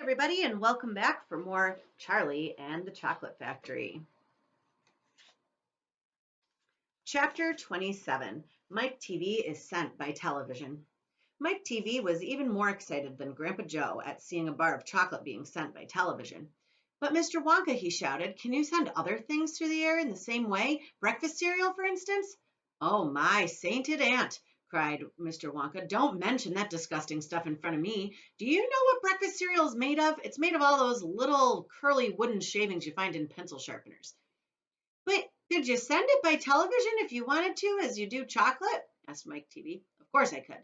Everybody, and welcome back for more Charlie and the Chocolate Factory. Chapter 27, Mike TV is sent by television. Mike TV was even more excited than Grandpa Joe at seeing a bar of chocolate being sent by television. But Mr. Wonka, he shouted, can you send other things through the air in the same way? Breakfast cereal, for instance? Oh, my sainted aunt, cried Mr. Wonka. Don't mention that disgusting stuff in front of me. Do you know what breakfast cereal is made of? It's made of all those little curly wooden shavings you find in pencil sharpeners. But could you send it by television if you wanted to, as you do chocolate? Asked Mike TV. Of course I could.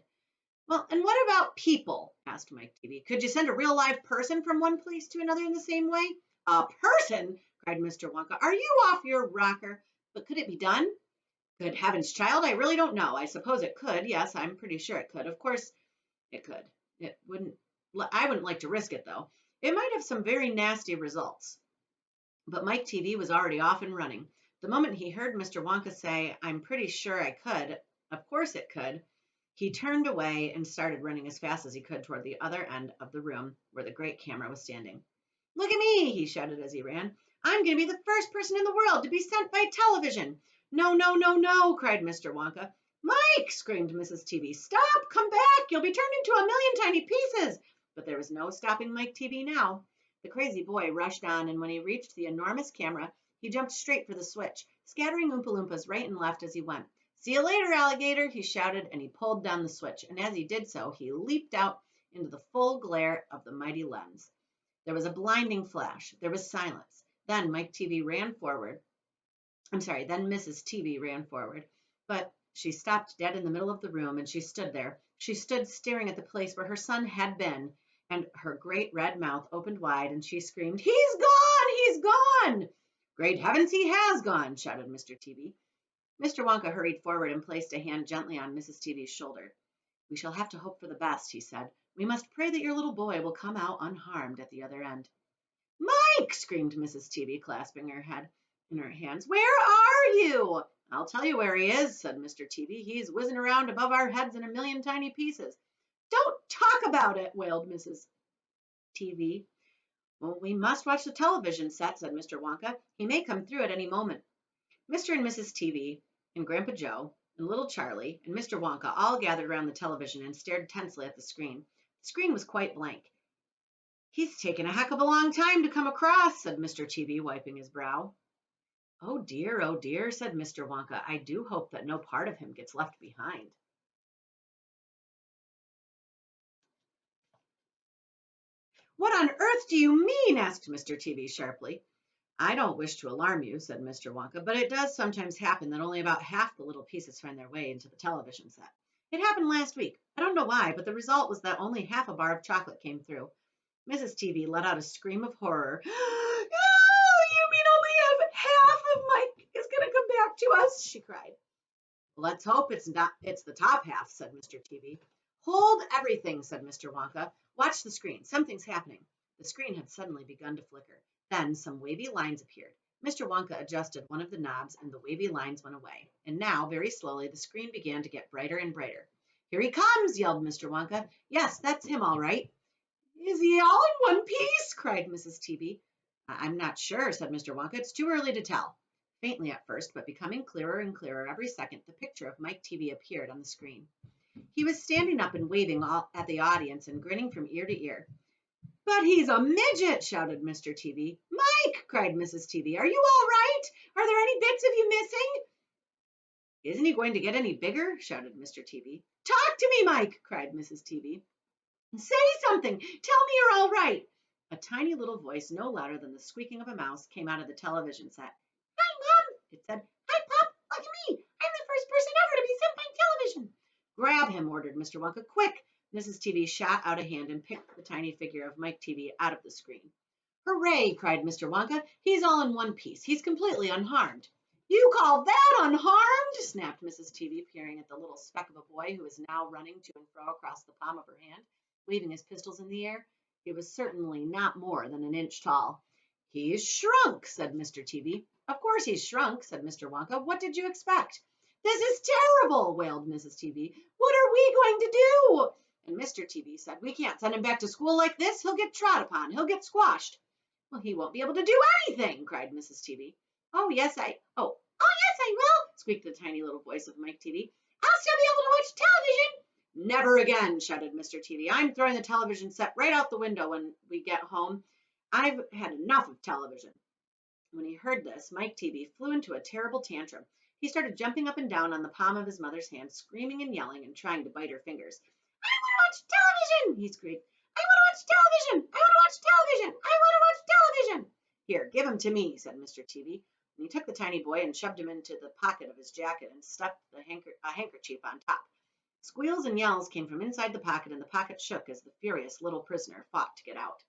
Well, and what about people? Asked Mike TV. Could you send a real live person from one place to another in the same way? A person? Cried Mr. Wonka. Are you off your rocker? But could it be done? Good heavens, child, I really don't know. I suppose it could. Yes, I'm pretty sure it could. Of course it could. I wouldn't like to risk it, though. It might have some very nasty results. But Mike TV was already off and running. The moment he heard Mr. Wonka say, I'm pretty sure I could, of course it could, he turned away and started running as fast as he could toward the other end of the room where the great camera was standing. Look at me, he shouted as he ran. I'm going to be the first person in the world to be sent by television. No, no, no, no, cried Mr. Wonka. Mike, screamed Mrs. TV. Stop, come back. You'll be turned into a million tiny pieces. But there was no stopping Mike TV now. The crazy boy rushed on, and when he reached the enormous camera, he jumped straight for the switch, scattering Oompa Loompas right and left as he went. See you later, alligator, he shouted, and he pulled down the switch. And as he did so, he leaped out into the full glare of the mighty lens. There was a blinding flash. There was silence. Then Mike TV ran forward. Then Mrs. TV ran forward. But she stopped dead in the middle of the room, and she stood there. She stood staring at the place where her son had been, and her great red mouth opened wide, and she screamed, He's gone! He's gone! Great heavens, he has gone, shouted Mr. TV. Mr. Wonka hurried forward and placed a hand gently on Mrs. TV's shoulder. We shall have to hope for the best, he said. We must pray that your little boy will come out unharmed at the other end. Mike, screamed Mrs. TV, clasping her head in her hands. Where are you? I'll tell you where he is, said Mr. TV. He's whizzing around above our heads in a million tiny pieces. Don't talk about it, wailed Mrs. TV. Well, we must watch the television set, said Mr. Wonka. He may come through at any moment. Mr. and Mrs. TV and Grandpa Joe and little Charlie and Mr. Wonka all gathered around the television and stared tensely at the screen. The screen was quite blank. He's taken a heck of a long time to come across, said Mr. TV, wiping his brow. Oh dear, said Mr. Wonka. I do hope that no part of him gets left behind. What on earth do you mean? Asked Mr. TV sharply. I don't wish to alarm you, said Mr. Wonka, but it does sometimes happen that only about half the little pieces find their way into the television set. It happened last week. I don't know why, but the result was that only half a bar of chocolate came through. Mrs. TV let out a scream of horror. Oh, you mean only half of Mike is going to come back to us? She cried. Let's hope it's the top half, said Mr. TV. Hold everything, said Mr. Wonka. Watch the screen. Something's happening. The screen had suddenly begun to flicker. Then some wavy lines appeared. Mr. Wonka adjusted one of the knobs, and the wavy lines went away. And now, very slowly, the screen began to get brighter and brighter. Here he comes, yelled Mr. Wonka. Yes, that's him, all right. Is he all in one piece? Cried Mrs. TV. I'm not sure, said Mr. Wonka. It's too early to tell. Faintly at first, but becoming clearer and clearer every second, the picture of Mike TV appeared on the screen. He was standing up and waving at the audience and grinning from ear to ear. But he's a midget, shouted Mr. TV. Mike, cried Mrs. TV, are you all right? Are there any bits of you missing? Isn't he going to get any bigger? Shouted Mr. TV. Talk to me, Mike, cried Mrs. TV. Say something. Tell me you're all right. A tiny little voice, no louder than the squeaking of a mouse, came out of the television set. Hi, Mom, it said. Hi, Pop, look at me. I'm the first person ever to be sent by television. Grab him, ordered Mr. Wonka. Quick! Mrs. TV shot out a hand and picked the tiny figure of Mike TV out of the screen. Hooray, cried Mr. Wonka. He's all in one piece. He's completely unharmed. You call that unharmed? Snapped Mrs. TV, peering at the little speck of a boy who was now running to and fro across the palm of her hand, waving his pistols in the air. He was certainly not more than an inch tall. He's shrunk, said Mr. TV. Of course he's shrunk, said Mr. Wonka. What did you expect? This is terrible, wailed Mrs. TV. What are we going to do? And Mr. TV said, "We can't send him back to school like this. He'll get trod upon. He'll get squashed." "Well, he won't be able to do anything," cried Mrs. TV. Oh, yes, I will," squeaked the tiny little voice of Mike TV. "I'll still be able to watch television." "Never again," shouted Mr. TV. "I'm throwing the television set right out the window when we get home. I've had enough of television." When he heard this, Mike TV flew into a terrible tantrum. He started jumping up and down on the palm of his mother's hand, screaming and yelling and trying to bite her fingers. "I want to watch television," he screamed. "I want to watch television. I want to watch television. I want to watch television." "Here, give him to me," said Mr. TV. And he took the tiny boy and shoved him into the pocket of his jacket and stuck a handkerchief on top. Squeals and yells came from inside the pocket, and the pocket shook as the furious little prisoner fought to get out.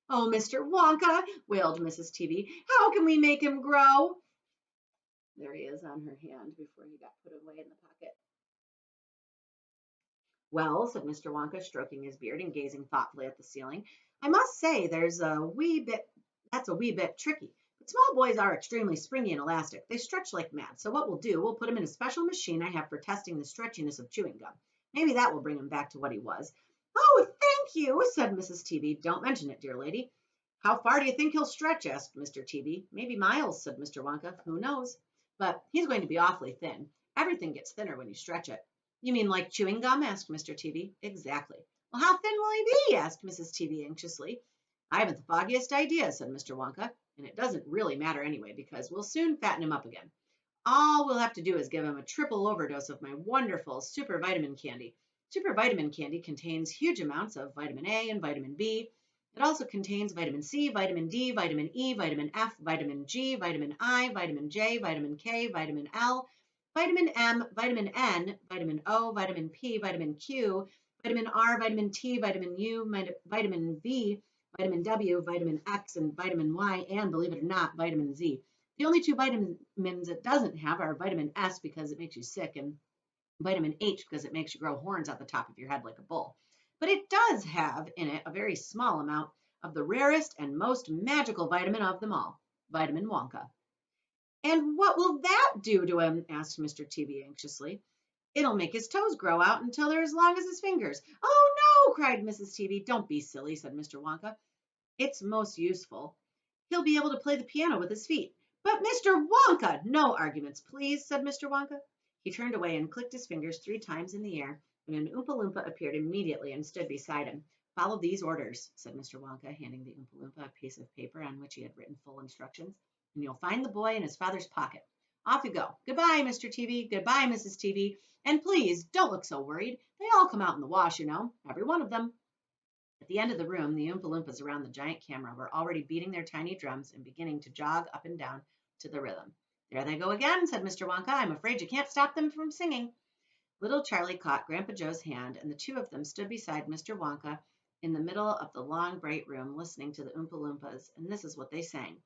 "Oh, Mr. Wonka," wailed Mrs. TV, "how can we make him grow?" There he is on her hand before he got put away in the pocket. "Well," said Mr. Wonka, stroking his beard and gazing thoughtfully at the ceiling, "I must say that's a wee bit tricky. But small boys are extremely springy and elastic. They stretch like mad. So what we'll put him in a special machine I have for testing the stretchiness of chewing gum. Maybe that will bring him back to what he was." "Oh, thank you," said Mrs. TV. "Don't mention it, dear lady." "How far do you think he'll stretch?" asked Mr. TV. "Maybe miles," said Mr. Wonka. "Who knows? But he's going to be awfully thin. Everything gets thinner when you stretch it." "You mean like chewing gum?" asked Mr. TV. "Exactly." "Well, how thin will he be?" asked Mrs. TV anxiously. "I haven't the foggiest idea," said Mr. Wonka. "And it doesn't really matter anyway, because we'll soon fatten him up again. All we'll have to do is give him a triple overdose of my wonderful super vitamin candy. Super vitamin candy contains huge amounts of vitamin A and vitamin B. It also contains vitamin C, vitamin D, vitamin E, vitamin F, vitamin G, vitamin I, vitamin J, vitamin K, vitamin L, vitamin M, vitamin N, vitamin O, vitamin P, vitamin Q, vitamin R, vitamin T, vitamin U, vitamin V, vitamin W, vitamin X, and vitamin Y, and believe it or not, vitamin Z. The only two vitamins it doesn't have are vitamin S because it makes you sick, and vitamin H because it makes you grow horns at the top of your head like a bull. But it does have in it a very small amount of the rarest and most magical vitamin of them all, vitamin Wonka." "And what will that do to him?" asked Mr. TV anxiously. "It'll make his toes grow out until they're as long as his fingers." "Oh, no," cried Mrs. TV. "Don't be silly," said Mr. Wonka. "It's most useful. He'll be able to play the piano with his feet." "But Mr. Wonka—" "No arguments, please," said Mr. Wonka. He turned away and clicked his fingers 3 times in the air, and an Oompa Loompa appeared immediately and stood beside him. "Follow these orders," said Mr. Wonka, handing the Oompa Loompa a piece of paper on which he had written full instructions, "and you'll find the boy in his father's pocket. Off you go. Goodbye, Mr. TV. Goodbye, Mrs. TV. And please don't look so worried. They all come out in the wash, you know, every one of them." At the end of the room, the Oompa Loompas around the giant camera were already beating their tiny drums and beginning to jog up and down to the rhythm. "There they go again," said Mr. Wonka. "I'm afraid you can't stop them from singing." Little Charlie caught Grandpa Joe's hand, and the two of them stood beside Mr. Wonka in the middle of the long, bright room, listening to the Oompa Loompas, and this is what they sang.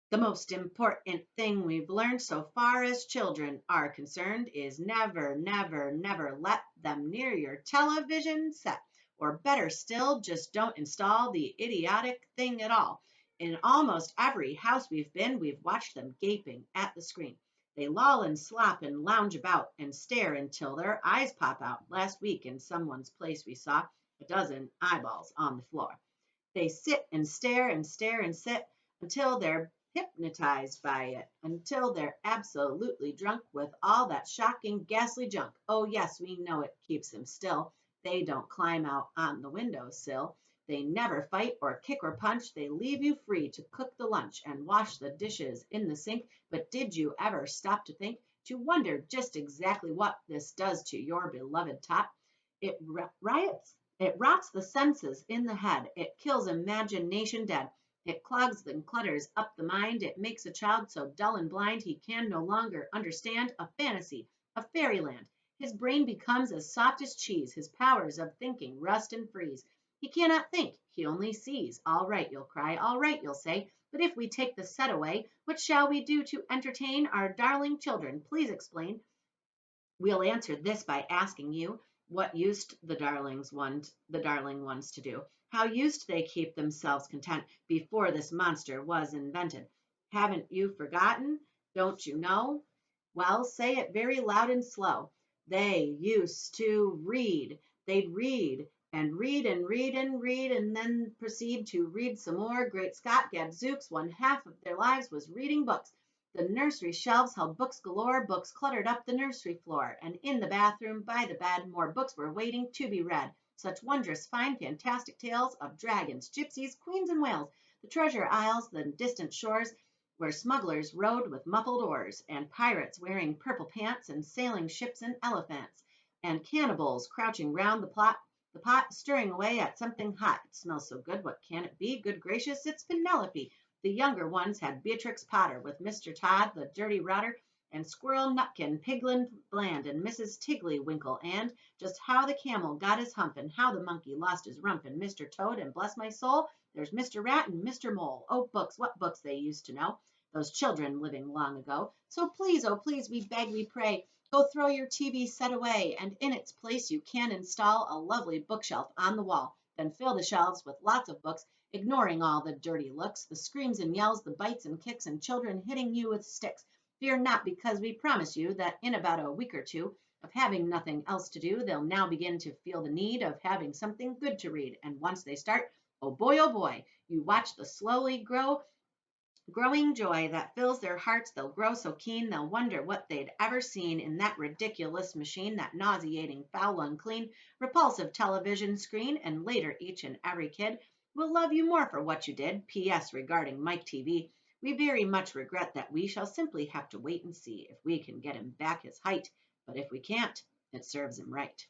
"The most important thing we've learned so far as children are concerned is never, never, never let them near your television set. Or better still, just don't install the idiotic thing at all. In almost every house we've been, we've watched them gaping at the screen. They loll and slop and lounge about and stare until their eyes pop out. Last week in someone's place we saw a dozen eyeballs on the floor. They sit and stare and stare and sit until they're hypnotized by it, until they're absolutely drunk with all that shocking, ghastly junk. Oh, yes, we know it keeps them still. They don't climb out on the window sill. They never fight or kick or punch. They leave you free to cook the lunch and wash the dishes in the sink. But did you ever stop to think, to wonder just exactly what this does to your beloved tot? It rots the senses in the head. It kills imagination dead. It clogs and clutters up the mind. It makes a child so dull and blind he can no longer understand a fantasy, a fairyland. His brain becomes as soft as cheese. His powers of thinking rust and freeze. He cannot think. He only sees. All right, you'll cry. All right, you'll say. But if we take the set away, what shall we do to entertain our darling children? Please explain." We'll answer this by asking you, what used the darling ones to do? How used they keep themselves content before this monster was invented? Haven't you forgotten? Don't you know? Well, say it very loud and slow. They used to read. They'd read and read and read and read and then proceed to read some more. Great Scott, gadzooks, one half of their lives was reading books. The nursery shelves held books galore, books cluttered up the nursery floor, and in the bathroom by the bed more books were waiting to be read. Such wondrous, fine, fantastic tales of dragons, gypsies, queens, and whales, the treasure isles, the distant shores, where smugglers rowed with muffled oars, and pirates wearing purple pants, and sailing ships and elephants, and cannibals crouching round the pot, stirring away at something hot. It smells so good, what can it be? Good gracious, it's Penelope. The younger ones had Beatrix Potter with Mr. Todd, the dirty rotter, and Squirrel Nutkin, Piglin Bland, and Mrs. Tiddlywinkle, and just how the camel got his hump, and how the monkey lost his rump, and Mr. Toad, and bless my soul, there's Mr. Rat and Mr. Mole. Oh, books, what books they used to know, those children living long ago. So please, oh please, we beg, we pray, go throw your TV set away, and in its place you can install a lovely bookshelf on the wall. Then fill the shelves with lots of books, ignoring all the dirty looks, the screams and yells, the bites and kicks, and children hitting you with sticks. Fear not, because we promise you that in about a week or two of having nothing else to do, they'll now begin to feel the need of having something good to read. And once they start, oh boy, you watch the slowly growing joy that fills their hearts. They'll grow so keen, they'll wonder what they'd ever seen in that ridiculous machine, that nauseating, foul, unclean, repulsive television screen. And later, each and every kid will love you more for what you did. P.S. Regarding Mike TV, we very much regret that we shall simply have to wait and see if we can get him back his height. But if we can't, it serves him right.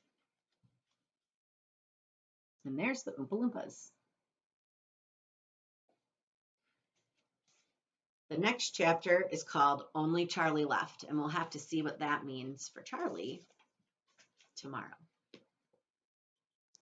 And there's the Oompa Loompas. The next chapter is called Only Charlie Left, and we'll have to see what that means for Charlie tomorrow.